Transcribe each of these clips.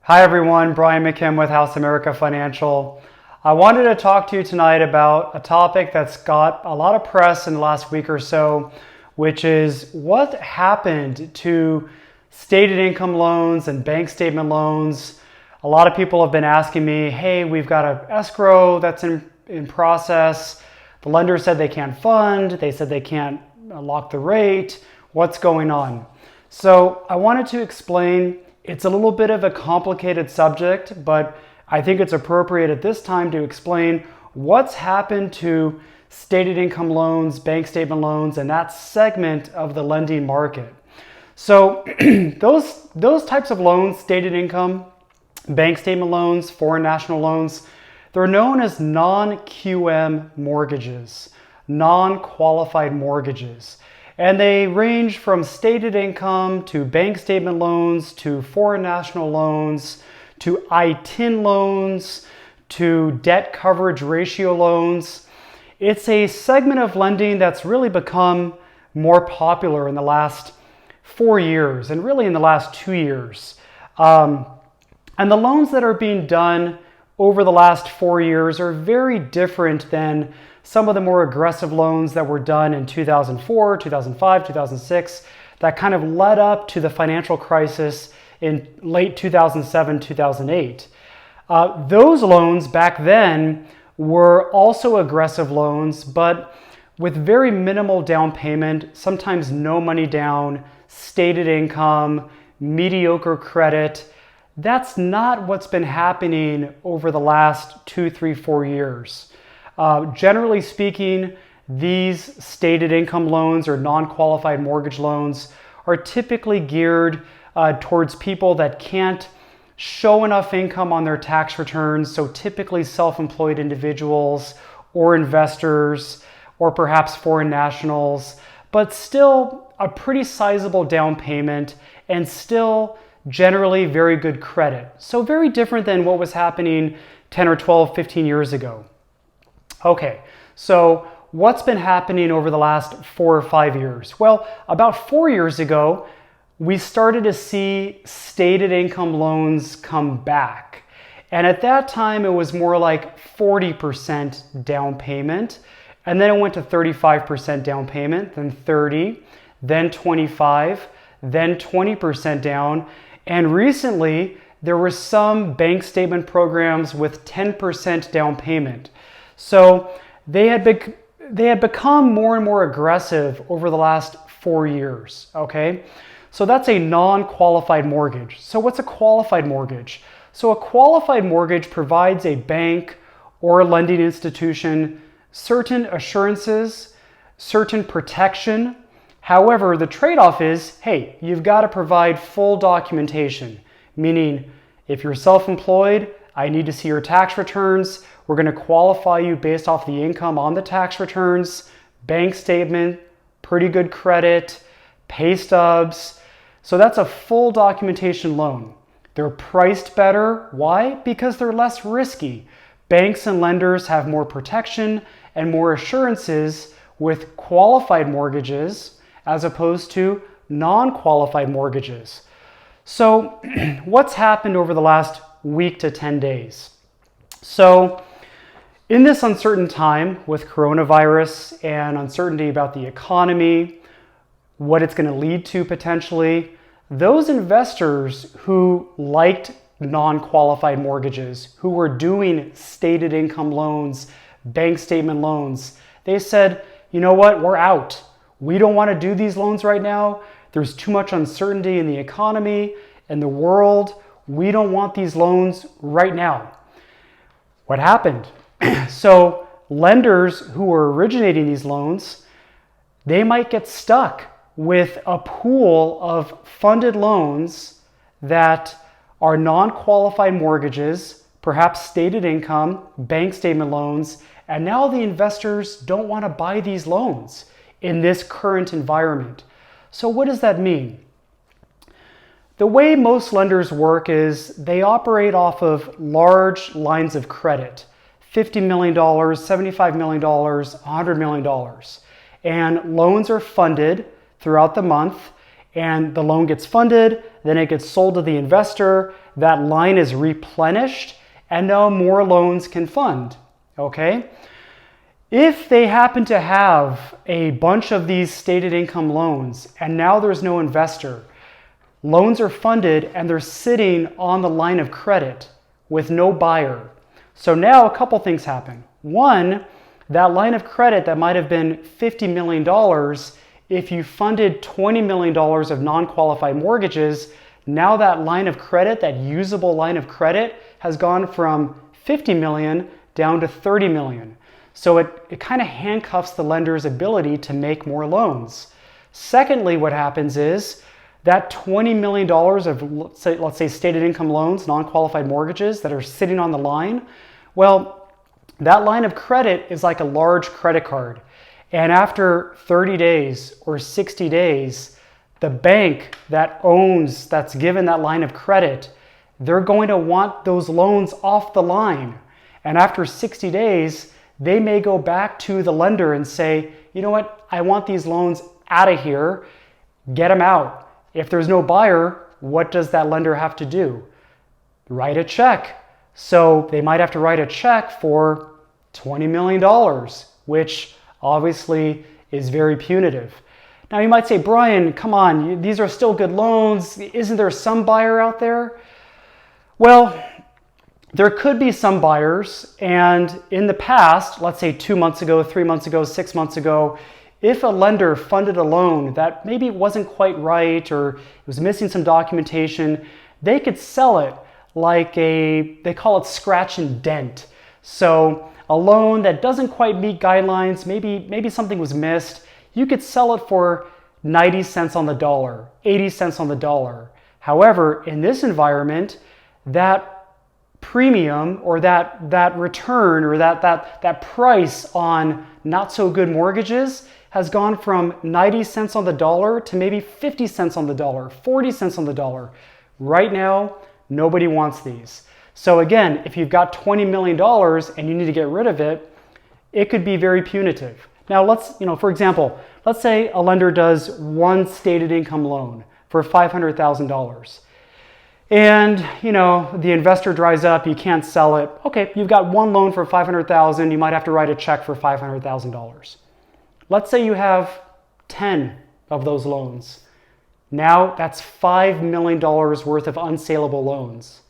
Hi everyone, Brian McKim with House America Financial. I wanted to talk to you tonight about a topic that's got a lot of press in the last week or so, which is what happened to stated income loans and bank statement loans. A lot of people have been asking me, hey, we've got an escrow that's in process. The lender said they can't fund. They said they can't lock the rate. What's going on? So I wanted to explain. It's a little bit of a complicated subject, but I think it's appropriate at this time to explain what's happened to stated income loans, bank statement loans, and that segment of the lending market. So those types of loans, stated income, bank statement loans, foreign national loans, they're known as non-QM mortgages, non-qualified mortgages. And they range from stated income to bank statement loans to foreign national loans to ITIN loans to debt coverage ratio loans. It's a segment of lending that's really become more popular in the last 4 years and really in the last 2 years. And the loans that are being done over the last 4 years are very different than some of the more aggressive loans that were done in 2004, 2005, 2006 that kind of led up to the financial crisis in late 2007, 2008. Those loans back then were also aggressive loans, but with very minimal down payment, sometimes no money down, stated income, mediocre credit. That's not what's been happening over the last 2, 3, 4 years. Generally speaking, these stated income loans or non-qualified mortgage loans are typically geared towards people that can't show enough income on their tax returns, so typically self-employed individuals or investors or perhaps foreign nationals, but still a pretty sizable down payment and still generally very good credit. So very different than what was happening 10 or 12, 15 years ago. Okay, so what's been happening over the last 4 or 5 years? Well, about 4 years ago, we started to see stated income loans come back. And at that time, it was more like 40% down payment. And then it went to 35% down payment, then 30, then 25, then 20% down. And recently, there were some bank statement programs with 10% down payment. So they had become more and more aggressive over the last 4 years, okay? So that's a non-qualified mortgage. So what's a qualified mortgage? So a qualified mortgage provides a bank or a lending institution certain assurances, certain protection. However, the trade-off is, hey, you've got to provide full documentation, meaning if you're self-employed, I need to see your tax returns. We're going to qualify you based off the income on the tax returns, bank statement, pretty good credit, pay stubs. So that's a full documentation loan. They're priced better. Why? Because they're less risky. Banks and lenders have more protection and more assurances with qualified mortgages as opposed to non-qualified mortgages. So what's happened over the last week to 10 days? So in this uncertain time with coronavirus and uncertainty about the economy, what it's going to lead to potentially, those investors who liked non-qualified mortgages, who were doing stated income loans, bank statement loans, they said, you know what, we're out. We don't want to do these loans right now. There's too much uncertainty in the economy and the world. We don't want these loans right now. What happened? So lenders who are originating these loans, they might get stuck with a pool of funded loans that are non-qualified mortgages, perhaps stated income, bank statement loans, and now the investors don't want to buy these loans in this current environment. So what does that mean? The way most lenders work is they operate off of large lines of credit, $50 million, $75 million, $100 million. And loans are funded throughout the month, and the loan gets funded, then it gets sold to the investor, that line is replenished, and now more loans can fund, okay? If they happen to have a bunch of these stated income loans and now there's no investor, loans are funded and they're sitting on the line of credit with no buyer. So now a couple things happen. One, that line of credit that might have been $50 million, if you funded $20 million of non-qualified mortgages, now that line of credit, that usable line of credit, has gone from 50 million down to 30 million. So it kind of handcuffs the lender's ability to make more loans. Secondly, what happens is that $20 million of, let's say stated income loans, non-qualified mortgages that are sitting on the line, well, that line of credit is like a large credit card. And after 30 days or 60 days, the bank that's given that line of credit, they're going to want those loans off the line. And after 60 days, they may go back to the lender and say, you know what, I want these loans out of here, get them out. If there's no buyer, what does that lender have to do? Write a check. So they might have to write a check for $20 million, which obviously is very punitive. Now you might say, Brian, come on, these are still good loans. Isn't there some buyer out there? Well, there could be some buyers, and in the past, let's say 2 months ago, 3 months ago, 6 months ago, if a lender funded a loan that maybe wasn't quite right or it was missing some documentation, they could sell it like they call it scratch and dent. So a loan that doesn't quite meet guidelines, maybe something was missed, you could sell it for 90 cents on the dollar, 80 cents on the dollar. However, in this environment, that premium or that return or that price on not so good mortgages has gone from 90 cents on the dollar to maybe 50 cents on the dollar, 40 cents on the dollar. Right now, nobody wants these. So again, if you've got $20 million and you need to get rid of it, it could be very punitive. Now for example, let's say a lender does one stated income loan for $500,000. And the investor dries up, you can't sell it. Okay, you've got one loan for $500,000, you might have to write a check for $500,000. Let's say you have 10 of those loans. Now that's $5 million worth of unsaleable loans.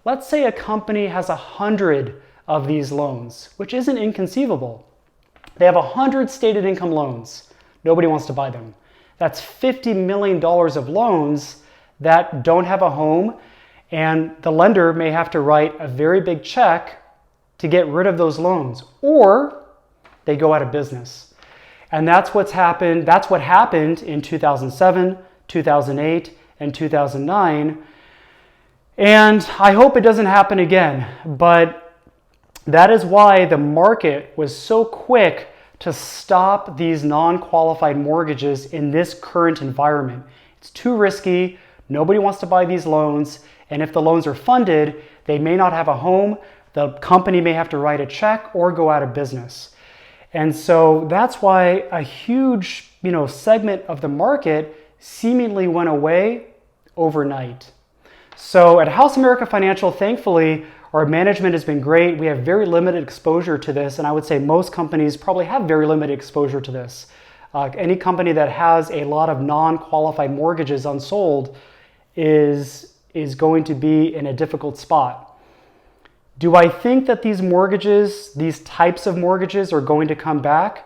Let's say a company has 100 of these loans, which isn't inconceivable. They have 100 stated income loans. Nobody wants to buy them. That's $50 million of loans that don't have a home, and the lender may have to write a very big check to get rid of those loans, or they go out of business. And that's what happened in 2007, 2008, and 2009. And I hope it doesn't happen again, but that is why the market was so quick to stop these non-qualified mortgages in this current environment. It's too risky. Nobody wants to buy these loans, and if the loans are funded, they may not have a home, the company may have to write a check or go out of business. And so that's why a huge, segment of the market seemingly went away overnight. So at House America Financial, thankfully, our management has been great. We have very limited exposure to this, and I would say most companies probably have very limited exposure to this. Any company that has a lot of non-qualified mortgages unsold is going to be in a difficult spot. Do I think that these mortgages, these types of mortgages, are going to come back?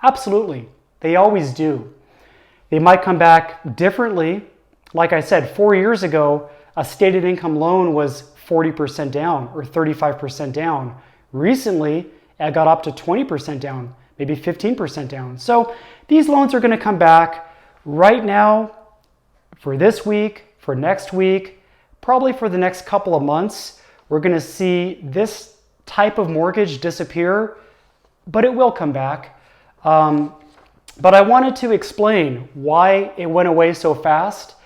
Absolutely. They always do. They might come back differently. Like I said, 4 years ago, a stated income loan was 40% down or 35% down. Recently, it got up to 20% down, maybe 15% down. So these loans are going to come back right now, for this week, for next week, probably for the next couple of months. We're going to see this type of mortgage disappear, but it will come back. But I wanted to explain why it went away so fast,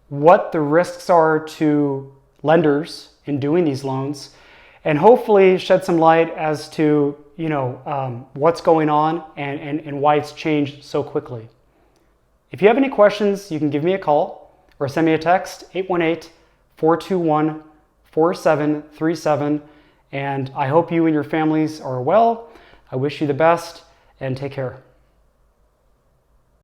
what the risks are to lenders in doing these loans, and hopefully shed some light as to what's going on and why it's changed so quickly. If you have any questions, you can give me a call or send me a text, 818-421-4737. And I hope you and your families are well. I wish you the best and take care.